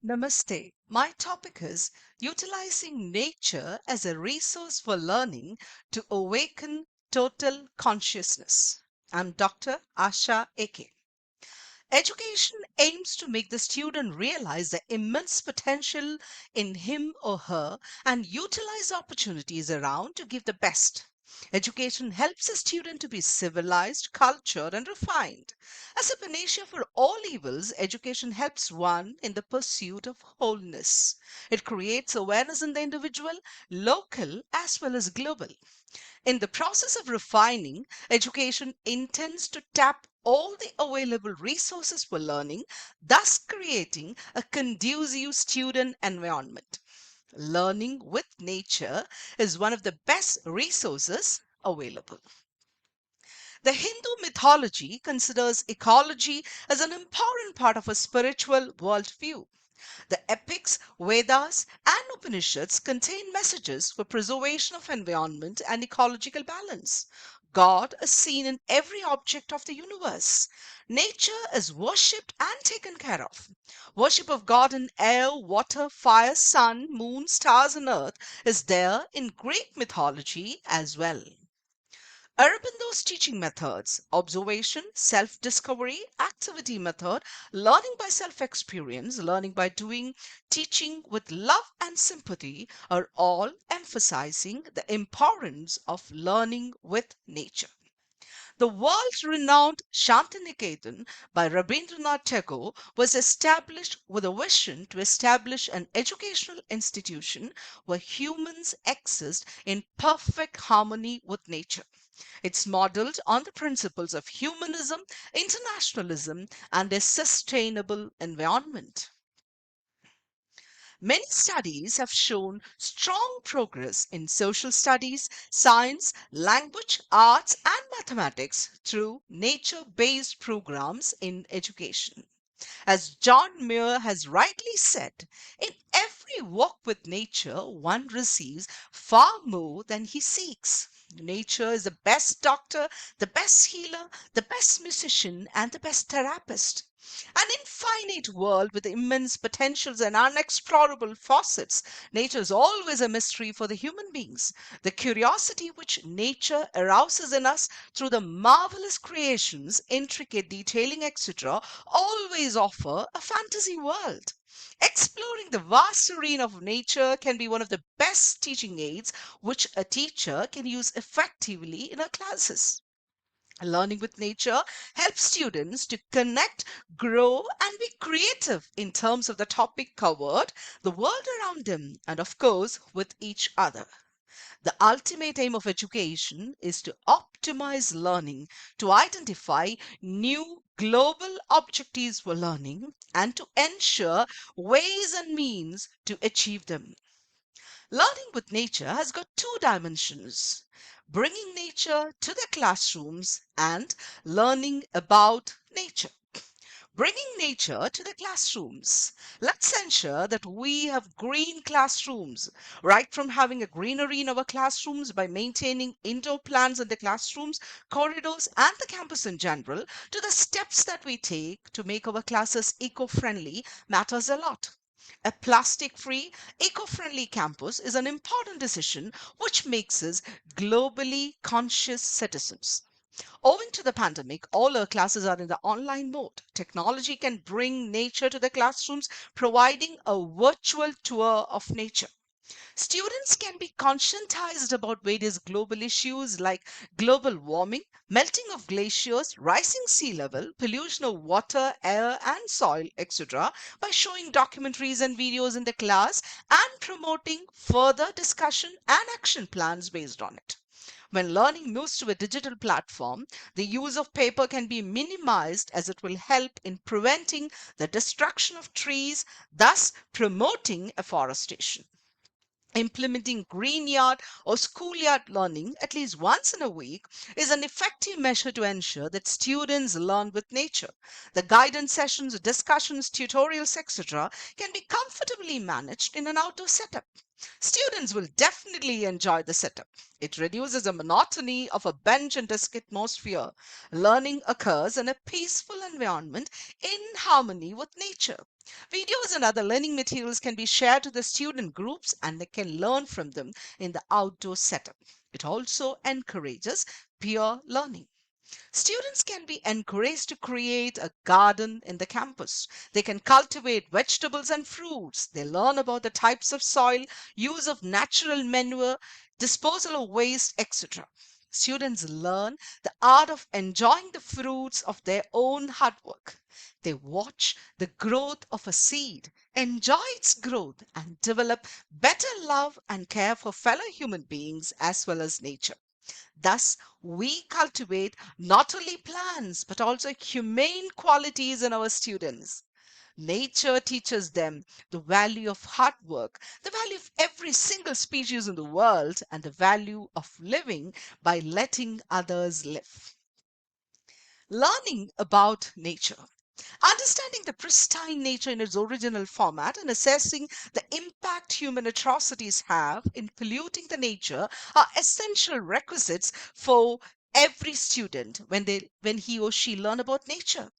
Namaste. My topic is utilizing nature as a resource for learning to awaken total consciousness. I'm Dr. Asha AK. Education aims to make the student realize the immense potential in him or her and utilize opportunities around to give the best. Education helps a student to be civilized, cultured, and refined. As a panacea for all evils, education helps one in the pursuit of wholeness. It creates awareness in the individual, local, as well as global. In the process of refining, education intends to tap all the available resources for learning, thus creating a conducive student environment. Learning with nature is one of the best resources available. The Hindu mythology considers ecology as an important part of a spiritual worldview. The epics, Vedas, and Upanishads contain messages for preservation of environment and ecological balance. God is seen in every object of the universe. Nature is worshipped and taken care of. Worship of God in air, water, fire, sun, moon, stars, and earth is there in Greek mythology as well. Aurobindo's teaching methods, observation, self discovery, activity method, learning by self experience, learning by doing, teaching with love and sympathy are all emphasizing the importance of learning with nature. The world renowned Shantiniketan by Rabindranath Tagore was established with a vision to establish an educational institution where humans exist in perfect harmony with nature. It's modeled on the principles of humanism, internationalism, and a sustainable environment. Many studies have shown strong progress in social studies, science, language, arts, and mathematics through nature based programs in education. As John Muir has rightly said, in every walk with nature, one receives far more than he seeks. Nature is the best doctor, the best healer, the best musician, and the best therapist. An infinite world with immense potentials and unexplorable facets, nature is always a mystery for the human beings. The curiosity which nature arouses in us through the marvelous creations, intricate detailing, etc., always offer a fantasy world. Exploring the vast arena of nature can be one of the best teaching aids which a teacher can use effectively in her classes. Learning with nature helps students to connect, grow, and be creative in terms of the topic covered, the world around them, and of course, with each other. The ultimate aim of education is to optimize learning, to identify new global objectives for learning, and to ensure ways and means to achieve them. Learning with nature has got two dimensions: bringing nature to the classrooms and learning about nature. Bringing nature to the classrooms. Let's ensure that we have green classrooms, right from having a greenery in our classrooms by maintaining indoor plants in the classrooms, corridors, and the campus in general, to the steps that we take to make our classes eco friendly matters a lot. A plastic free, eco friendly campus is an important decision which makes us globally conscious citizens. Owing to the pandemic, all our classes are in the online mode. Technology can bring nature to the classrooms, providing a virtual tour of nature. Students can be conscientized about various global issues like global warming, melting of glaciers, rising sea level, pollution of water, air, and soil, etc., by showing documentaries and videos in the class and promoting further discussion and action plans based on it. When learning moves to a digital platform, the use of paper can be minimized as it will help in preventing the destruction of trees, thus promoting afforestation. Implementing green yard or schoolyard learning at least once in a week is an effective measure to ensure that students learn with nature. The guidance sessions, discussions, tutorials, etc., can be comfortably managed in an outdoor setup. Students will definitely enjoy the setup. It reduces the monotony of a bench and desk atmosphere. Learning occurs in a peaceful environment in harmony with nature. Videos and other learning materials can be shared to the student groups and they can learn from them in the outdoor setup. It also encourages peer learning. Students can be encouraged to create a garden in the campus. They can cultivate vegetables and fruits. They learn about the types of soil, use of natural manure, disposal of waste, etc. Students learn the art of enjoying the fruits of their own hard work. They watch the growth of a seed, enjoy its growth, and develop better love and care for fellow human beings as well as nature. Thus, we cultivate not only plants but also humane qualities in our students. Nature teaches them the value of hard work, the value of every single species in the world, and the value of living by letting others live. Learning about nature. Understanding the pristine nature in its original format and assessing the impact human atrocities have in polluting the nature are essential requisites for every student when he or she learn about nature.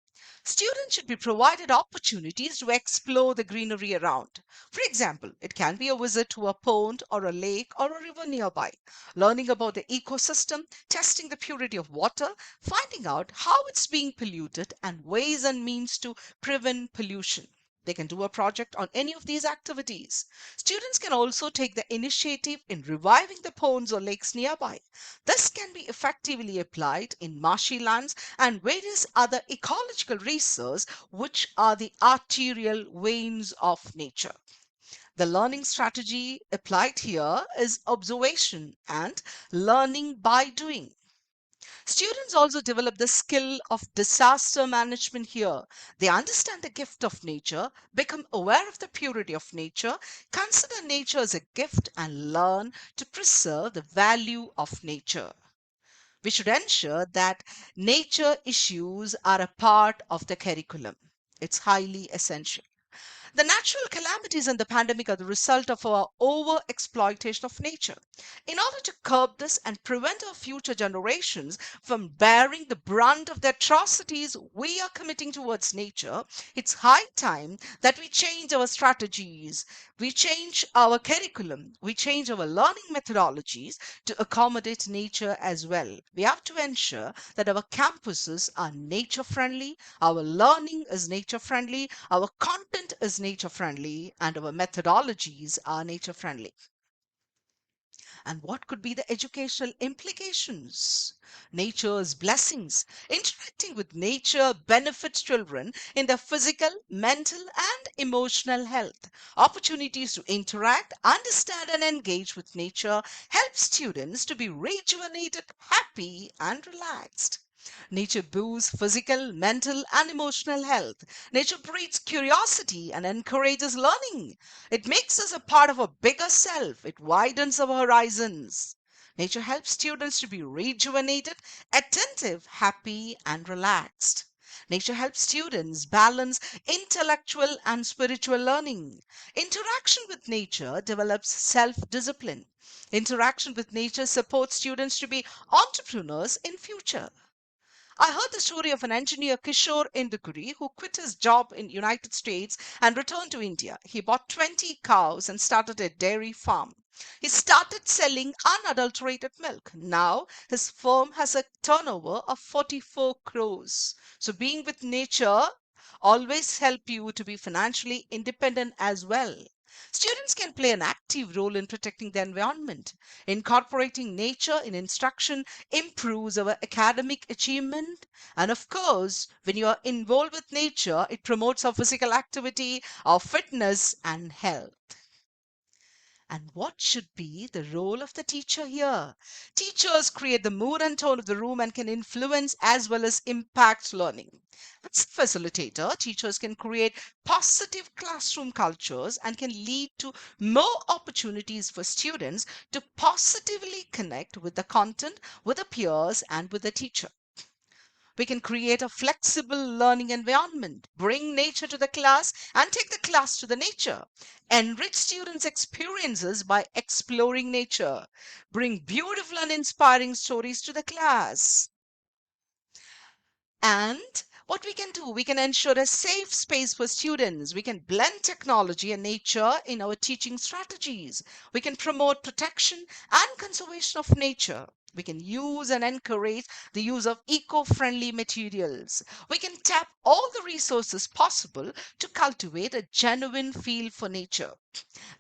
Students should be provided opportunities to explore the greenery around. For example, it can be a visit to a pond or a lake or a river nearby, learning about the ecosystem, testing the purity of water, finding out how it's being polluted, and ways and means to prevent pollution. They can do a project on any of these activities. Students can also take the initiative in reviving the ponds or lakes nearby. This can be effectively applied in marshy lands and various other ecological resources, which are the arterial veins of nature. The learning strategy applied here is observation and learning by doing. Students also develop the skill of disaster management here. They understand the gift of nature, become aware of the purity of nature, consider nature as a gift, and learn to preserve the value of nature. We should ensure that nature issues are a part of the curriculum. It's highly essential. The natural calamities and the pandemic are the result of our over exploitation of nature. In order to curb this and prevent our future generations from bearing the brunt of the atrocities we are committing towards nature, it's high time that we change our strategies, we change our curriculum, we change our learning methodologies to accommodate nature as well. We have to ensure that our campuses are nature friendly, our learning is nature friendly, our content is nature friendly, and our methodologies are nature friendly. And what could be the educational implications? Nature's blessings. Interacting with nature benefits children in their physical, mental, and emotional health. Opportunities to interact, understand, and engage with nature help students to be rejuvenated, happy, and relaxed. Nature boosts physical, mental, and emotional health. Nature breeds curiosity and encourages learning. It makes us a part of a bigger self. It widens our horizons. Nature helps students to be rejuvenated, attentive, happy, and relaxed. Nature helps students balance intellectual and spiritual learning. Interaction with nature develops self discipline. Interaction with nature supports students to be entrepreneurs in future. I heard the story of an engineer, Kishore Indukuri, who quit his job in United States and returned to India. He bought 20 cows and started a dairy farm. He started selling unadulterated milk. Now his firm has a turnover of 44 crores. So being with nature always help you to be financially independent as well. Students can play an active role in protecting the environment. Incorporating nature in instruction improves our academic achievement. And of course, when you are involved with nature, it promotes our physical activity, our fitness, and health. And what should be the role of the teacher here? Teachers create the mood and tone of the room and can influence as well as impact learning. As a facilitator, teachers can create positive classroom cultures and can lead to more opportunities for students to positively connect with the content, with the peers, and with the teacher. We can create a flexible learning environment, bring nature to the class, and take the class to the nature. Enrich students' experiences by exploring nature. Bring beautiful and inspiring stories to the class. And what we can do, we can ensure a safe space for students. We can blend technology and nature in our teaching strategies. We can promote protection and conservation of nature. We can use and encourage the use of eco-friendly materials. We can tap all the resources possible to cultivate a genuine feel for nature.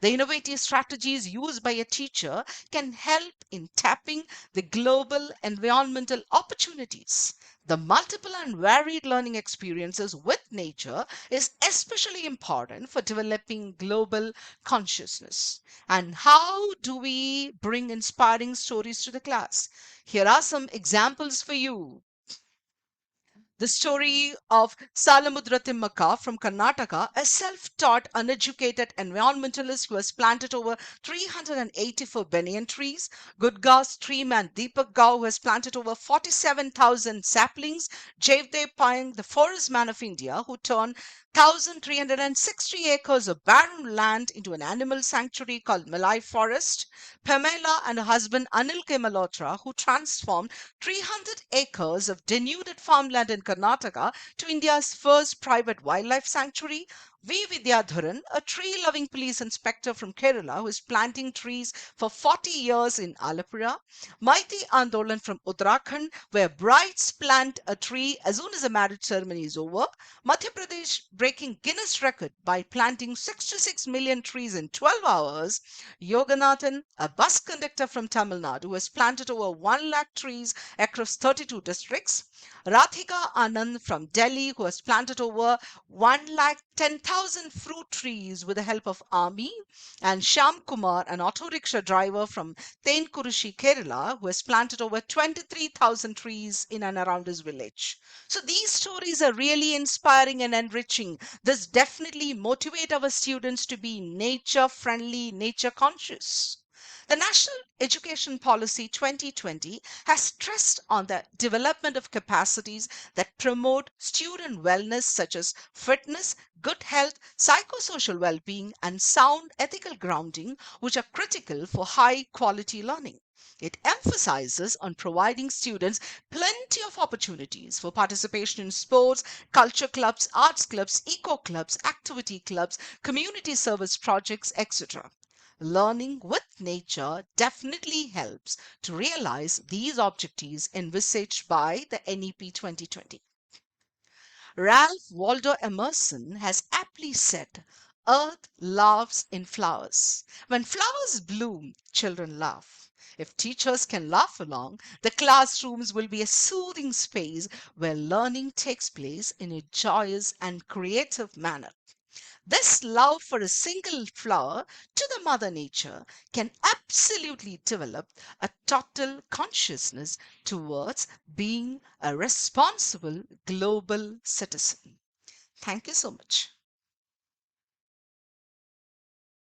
The innovative strategies used by a teacher can help in tapping the global environmental opportunities. The multiple and varied learning experiences with nature is especially important for developing global consciousness. And how do we bring inspiring stories to the class? Here are some examples for you. The story of Salamudra Timmaka from Karnataka, a self-taught, uneducated environmentalist who has planted over 384 banyan trees. Gudga's stream and Deepak Gao, who has planted over 47,000 saplings. Jevdev Payang, the forest man of India, who turned 1,360 acres of barren land into an animal sanctuary called Malai Forest. Pamela and her husband Anil K. Malhotra, who transformed 300 acres of denuded farmland in Karnataka to India's first private wildlife sanctuary. V. Vidyadharan, a tree-loving police inspector from Kerala who is planting trees for 40 years in Alapura. Maiti Andolan from Uttarakhand, where brides plant a tree as soon as the marriage ceremony is over. Madhya Pradesh breaking Guinness record by planting 66 million trees in 12 hours. Yoganathan, a bus conductor from Tamil Nadu, who has planted over 1 lakh trees across 32 districts. Radhika Anand from Delhi, who has planted over 1 lakh 10,000 fruit trees with the help of army. And Sham Kumar, an auto rickshaw driver from Tenkurushi, Kerala, who has planted over 23,000 trees in and around his village. So these stories are really inspiring and enriching. This definitely motivate our students to be nature friendly, nature conscious. The National Education Policy 2020 has stressed on the development of capacities that promote student wellness, such as fitness, good health, psychosocial well being, and sound ethical grounding, which are critical for high quality learning. It emphasizes on providing students plenty of opportunities for participation in sports, culture clubs, arts clubs, eco clubs, activity clubs, community service projects, etc. Learning with nature definitely helps to realize these objectives envisaged by the NEP 2020. Ralph Waldo Emerson has aptly said, Earth laughs in flowers. When flowers bloom, children laugh. If teachers can laugh along, the classrooms will be a soothing space where learning takes place in a joyous and creative manner. This love for a single flower to the Mother Nature can absolutely develop a total consciousness towards being a responsible global citizen. Thank you so much.